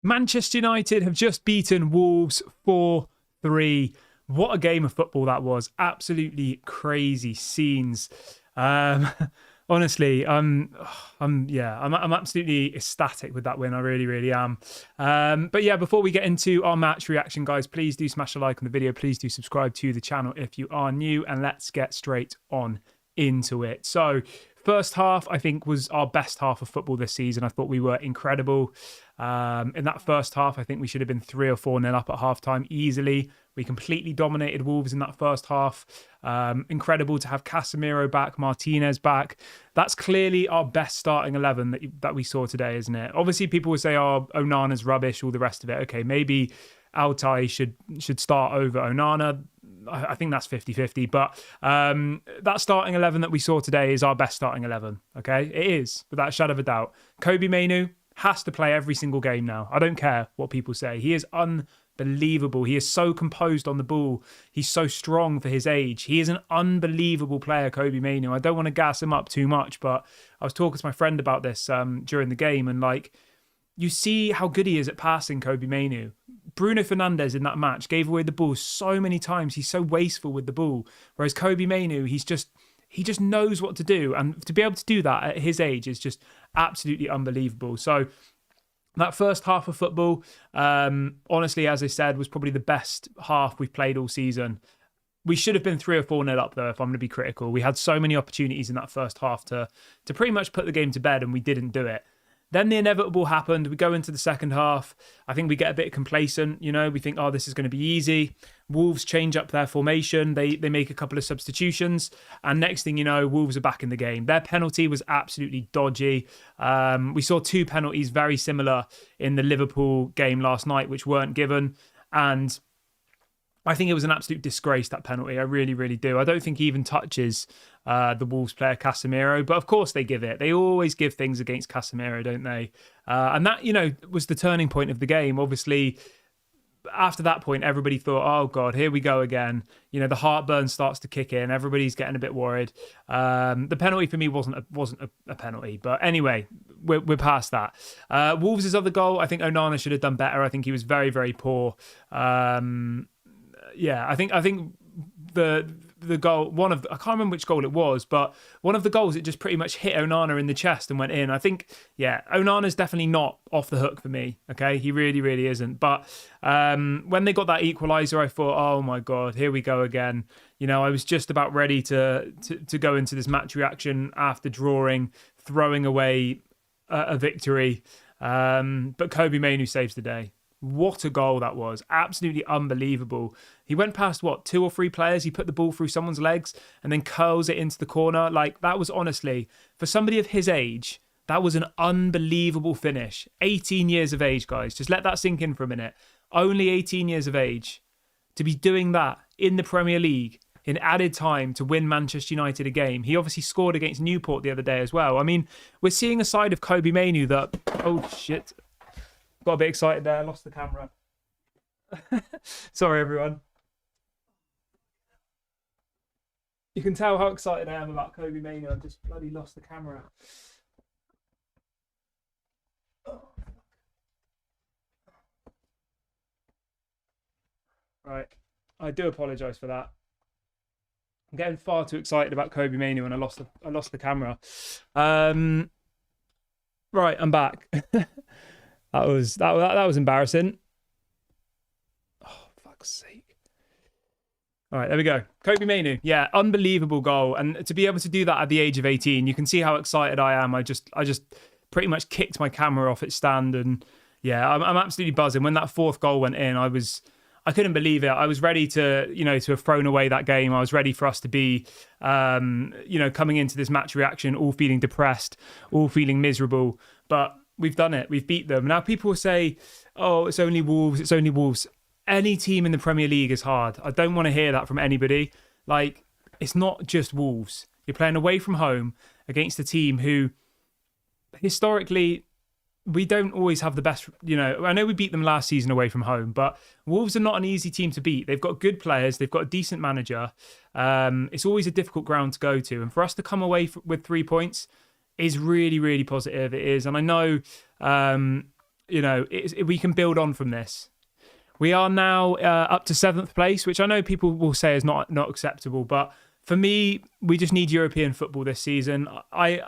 Manchester United have just beaten Wolves 4-3. What a game of football that was. Absolutely crazy scenes. Honestly, I'm absolutely ecstatic with that win. I really, really am. But yeah, before we get into our match reaction, guys, please do smash a like on the video. Please do subscribe to the channel if you are new, and let's get straight on into it. So first half, I think, was our best half of football this season. I thought we were incredible. In that first half, I think we should have been 3 or 4-0 up at halftime easily. We completely dominated Wolves in that first half. Incredible to have Casemiro back, Martinez back. That's clearly our best starting 11 that we saw today, isn't it? Obviously, people will say, oh, Onana's rubbish, all the rest of it. Okay, maybe Altay should start over Onana. I think that's 50-50. But that starting 11 that we saw today is our best starting 11. Okay, it is, without a shadow of a doubt. Kobbie Mainoo has to play every single game now. I don't care what people say. He is unbelievable. He is so composed on the ball. He's so strong for his age. He is an unbelievable player, Kobbie Mainoo. I don't want to gas him up too much, but I was talking to my friend about this during the game, and you see how good he is at passing, Kobbie Mainoo. Bruno Fernandes in that match gave away the ball so many times. He's so wasteful with the ball. Whereas Kobbie Mainoo, he just knows what to do. And to be able to do that at his age is just absolutely unbelievable. So that first half of football, honestly, as I said, was probably the best half we've played all season. We should have been 3 or 4-0 up, though, if I'm going to be critical. We had so many opportunities in that first half to pretty much put the game to bed, and we didn't do it. Then the inevitable happened. We go into the second half. I think we get a bit complacent. We think, oh, this is going to be easy. Wolves change up their formation. They make a couple of substitutions. And next thing you know, Wolves are back in the game. Their penalty was absolutely dodgy. We saw 2 penalties very similar in the Liverpool game last night, which weren't given. And I think it was an absolute disgrace, that penalty. I really, really do. I don't think he even touches the Wolves player Casemiro, but of course they give it. They always give things against Casemiro, don't they? And that, was the turning point of the game. Obviously, after that point, everybody thought, oh God, here we go again. The heartburn starts to kick in. Everybody's getting a bit worried. The penalty for me wasn't a penalty, but anyway, we're past that. Wolves' other goal, I think Onana should have done better. I think he was very, very poor. I think the goal, I can't remember which goal it was, but one of the goals, it just pretty much hit Onana in the chest and went in. I think, Onana's definitely not off the hook for me. Okay, he really, really isn't. But when they got that equaliser, I thought, oh my God, here we go again. I was just about ready to go into this match reaction after throwing away a victory. But Kobbie Mainoo saves the day. What a goal that was. Absolutely unbelievable. He went past, 2 or 3 players. He put the ball through someone's legs and then curls it into the corner. That was honestly, for somebody of his age, that was an unbelievable finish. 18 years of age, guys. Just let that sink in for a minute. Only 18 years of age. To be doing that in the Premier League in added time to win Manchester United a game. He obviously scored against Newport the other day as well. I mean, we're seeing a side of Kobbie Mainoo that... Oh, shit. Got a bit excited there. Lost the camera. Sorry, everyone. You can tell how excited I am about Kobbie Mainoo. I've just bloody lost the camera. Right. I do apologise for that. I'm getting far too excited about Kobbie Mainoo and I lost the camera. Right, I'm back. That was embarrassing. Oh, fuck's sake. All right, there we go. Kobbie Mainoo. Yeah, unbelievable goal. And to be able to do that at the age of 18, you can see how excited I am. I just pretty much kicked my camera off its stand. And yeah, I'm absolutely buzzing. When that 4th goal went in, I couldn't believe it. I was ready to have thrown away that game. I was ready for us to be, coming into this match reaction, all feeling depressed, all feeling miserable. But we've done it. We've beat them. Now people will say, oh, it's only Wolves. It's only Wolves. Any team in the Premier League is hard. I don't want to hear that from anybody. It's not just Wolves. You're playing away from home against a team who, historically, we don't always have the best, I know we beat them last season away from home, but Wolves are not an easy team to beat. They've got good players. They've got a decent manager. It's always a difficult ground to go to. And for us to come away with 3 points is really, really positive. It is. And I know we can build on from this. We are now up to 7th place, which I know people will say is not acceptable, but for me, we just need European football this season. I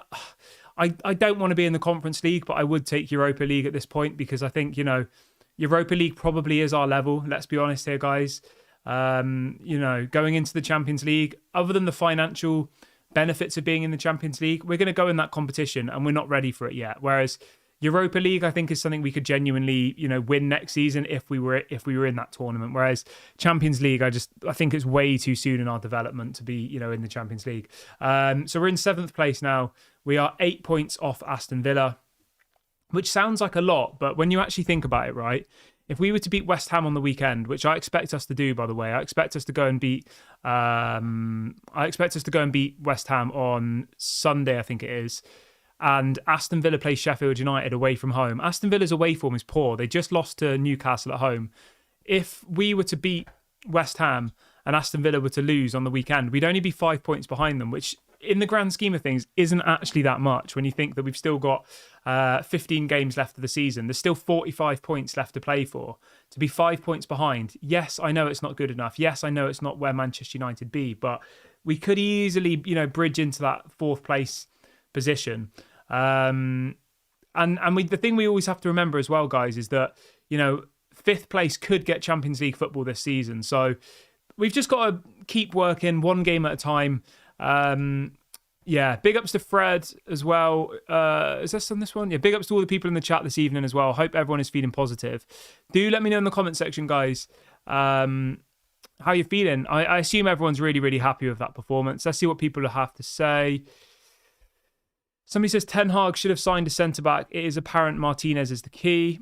don't want to be in the Conference League, but I would take Europa League at this point because I think, Europa League probably is our level. Let's be honest here, guys. Going into the Champions League, other than the financial benefits of being in the Champions League, we're going to go in that competition and we're not ready for it yet. Whereas Europa League, I think, is something we could genuinely, win next season if we were in that tournament. Whereas Champions League, I think it's way too soon in our development to be, in the Champions League. So we're in 7th place now. We are 8 points off Aston Villa, which sounds like a lot, but when you actually think about it, right? If we were to beat West Ham on the weekend, which I expect us to do, by the way, I expect us to go and beat West Ham on Sunday, I think it is. And Aston Villa plays Sheffield United away from home. Aston Villa's away form is poor. They just lost to Newcastle at home. If we were to beat West Ham and Aston Villa were to lose on the weekend, we'd only be 5 points behind them, which in the grand scheme of things isn't actually that much when you think that we've still got 15 games left of the season. There's still 45 points left to play for. To be 5 points behind, yes, I know it's not good enough. Yes, I know it's not where Manchester United be, but we could easily, bridge into that 4th place position. The thing we always have to remember as well, guys, is that 5th place could get Champions League football this season. So we've just got to keep working one game at a time. Big ups to Fred as well. Is this on this one? Yeah, big ups to all the people in the chat this evening as well. Hope everyone is feeling positive. Do let me know in the comment section, guys, how you're feeling. I assume everyone's really, really happy with that performance. Let's see what people have to say. Somebody says Ten Hag should have signed a centre-back. It is apparent Martinez is the key.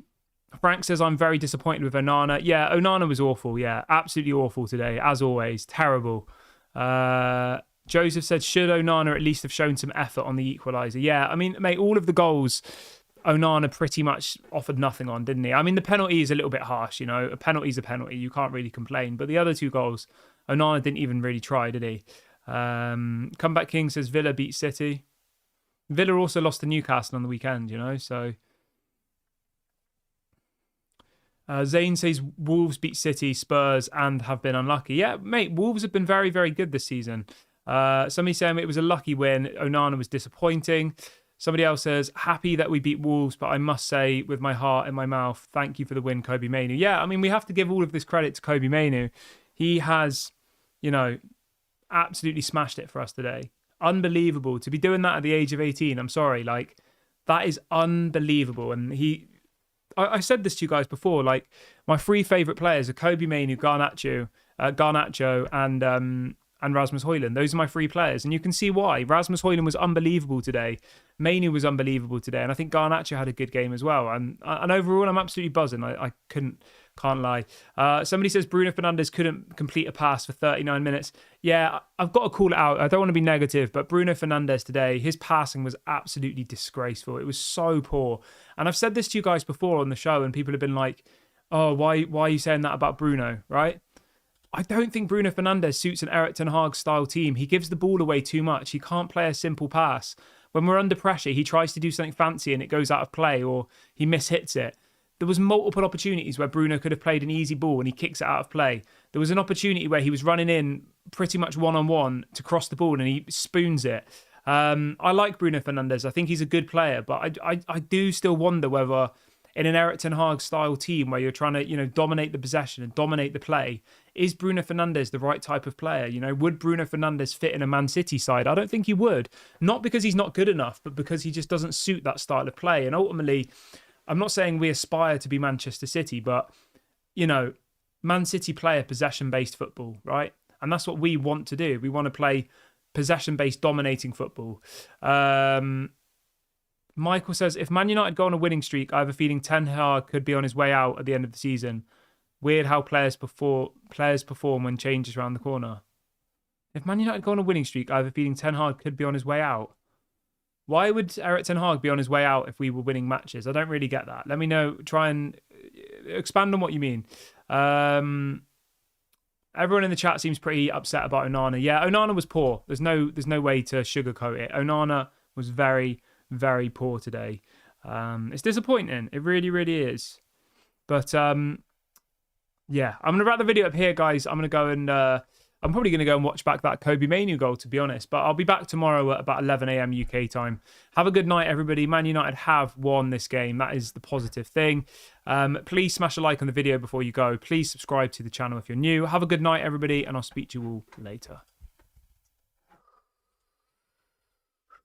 Frank says, I'm very disappointed with Onana. Yeah, Onana was awful. Yeah, absolutely awful today, as always. Terrible. Joseph said, should Onana at least have shown some effort on the equaliser? Yeah, I mean, mate, all of the goals Onana pretty much offered nothing on, didn't he? I mean, the penalty is a little bit harsh, A penalty's a penalty. You can't really complain. But the other 2 goals, Onana didn't even really try, did he? Comeback King says, Villa beat City. Villa also lost to Newcastle on the weekend, so... Zane says Wolves beat City, Spurs, and have been unlucky. Yeah, mate, Wolves have been very, very good this season. Somebody saying it was a lucky win. Onana was disappointing. Somebody else says, happy that we beat Wolves, but I must say, with my heart in my mouth, thank you for the win, Kobbie Mainoo. Yeah, I mean, we have to give all of this credit to Kobbie Mainoo. He has, absolutely smashed it for us today. Unbelievable. To be doing that at the age of 18, I'm sorry, that is unbelievable. And I said this to you guys before, my 3 favourite players are Kobbie Mainoo, Garnacho, and Rasmus Højlund. Those are my 3 players, and you can see why. Rasmus Højlund was unbelievable today. Mainoo was unbelievable today, and I think Garnacho had a good game as well. And overall, I'm absolutely buzzing. I can't lie. Somebody says Bruno Fernandes couldn't complete a pass for 39 minutes. Yeah, I've got to call it out. I don't want to be negative, but Bruno Fernandes today, his passing was absolutely disgraceful. It was so poor. And I've said this to you guys before on the show, and people have been like, oh, why are you saying that about Bruno, right? I don't think Bruno Fernandes suits an Erik ten Hag style team. He gives the ball away too much. He can't play a simple pass. When we're under pressure, he tries to do something fancy and it goes out of play, or he mishits it. There was multiple opportunities where Bruno could have played an easy ball and he kicks it out of play. There was an opportunity where he was running in pretty much one-on-one to cross the ball and he spoons it. I like Bruno Fernandes. I think he's a good player, but I do still wonder whether in an Erik ten Hag style team where you're trying to, dominate the possession and dominate the play, is Bruno Fernandes the right type of player? Would Bruno Fernandes fit in a Man City side? I don't think he would. Not because he's not good enough, but because he just doesn't suit that style of play. And ultimately, I'm not saying we aspire to be Manchester City, but, Man City play a possession-based football, right? And that's what we want to do. We want to play possession-based dominating football. Michael says, if Man United go on a winning streak, I have a feeling Ten Hag could be on his way out at the end of the season. Weird how players perform when change is around the corner. If Man United go on a winning streak, I have a feeling Ten Hag could be on his way out. Why would Erik ten Hag be on his way out if we were winning matches? I don't really get that. Let me know. Try and expand on what you mean. Everyone in the chat seems pretty upset about Onana. Yeah, Onana was poor. There's no way to sugarcoat it. Onana was very, very poor today. It's disappointing. It really, really is. But yeah, I'm going to wrap the video up here, guys. I'm going to go and I'm probably going to go and watch back that Kobe Mainoo goal, to be honest. But I'll be back tomorrow at about 11 a.m. UK time. Have a good night, everybody. Man United have won this game. That is the positive thing. Please smash a like on the video before you go. Please subscribe to the channel if you're new. Have a good night, everybody, and I'll speak to you all later.